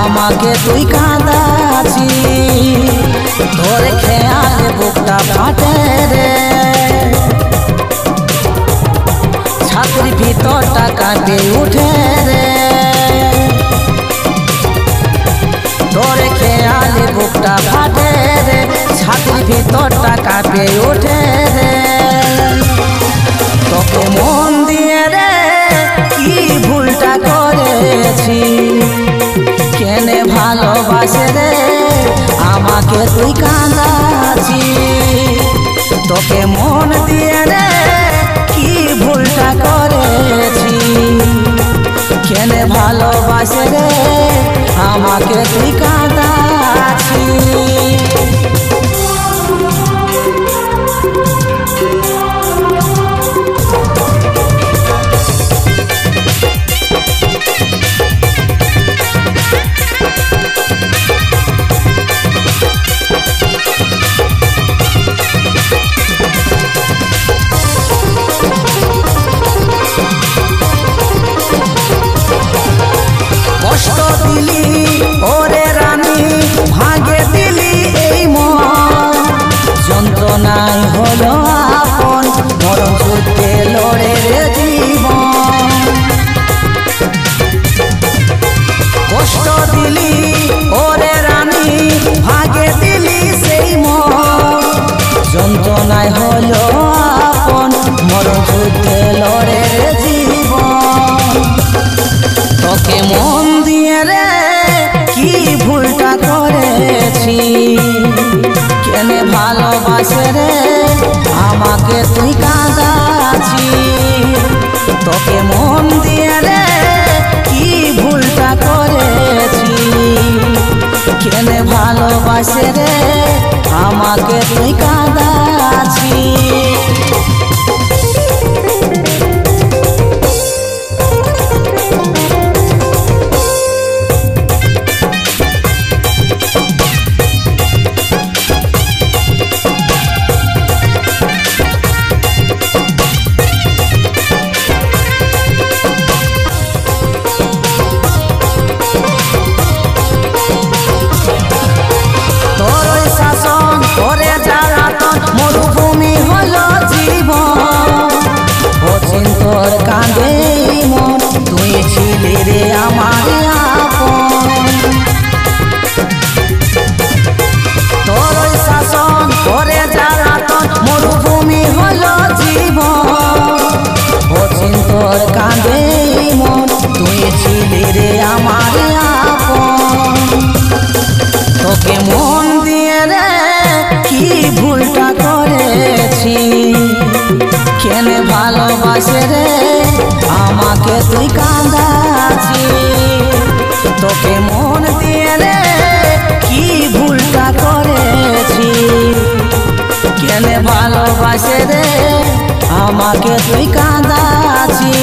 আমাকে তুই কাঁদাছি তোর খেয়ালে বুকটা ফাটে রে ছাতির ভিতরটা কাঁপে উঠে রে তোর খেয়ালে বুকটা ফাটে রে ছাতির ভিতরটা কাঁপে উঠে রে তোকে মন দিয়ে রে কি ভুলটা করেছি কেনে ভালোবাসে রে আমাকে তুই কাঁদাছি তোকে মন দিয়ে রে কি ভুলটা করেছি কেনে ভালোবাসে রে আমাকে তুই কাঁদাছি কষ্ট দিলি ওরে রানী ভাগে দিলি এই মন যন্ত্রণায় হলো আপন মরণ যুদ্ধে লড়ে রে জীবন কষ্ট দিলি ওরে রানী ভাগে দিলি সেই মন যন্ত্রণায় হলো আপন মরণ যুদ্ধে লড়ে রে জীবন তোকে মন দিয়ে রে কি ভুলটা করেছি কেনে ভালোবাসে রে আমাকে তুই কাঁদাছি তোকে মন দিয়ে রে কি ভুলটা করেছি কেনে ভালোবাসে রে আমাকে তুই কাঁদাছি মরুভূমি হলো জীবন অচিন্তর কাঁদে মন তুই ছিলি রে আমার আপন তোর শাসন করে জ্বালাতন মরুভূমি হলো জীবন অচিন্তর কাঁদে মন তুই ছিলি রে আমার আপন তোকে মন দিয়ে রে কি ভুলটা করেছি কেনে ভালোবাসে রে আমাকে তুই কাঁদাছি তোকে মন দিয়ে রে কি ভুলটা করেছি কেনে ভালোবাসে রে আমাকে তুই কাঁদাছি।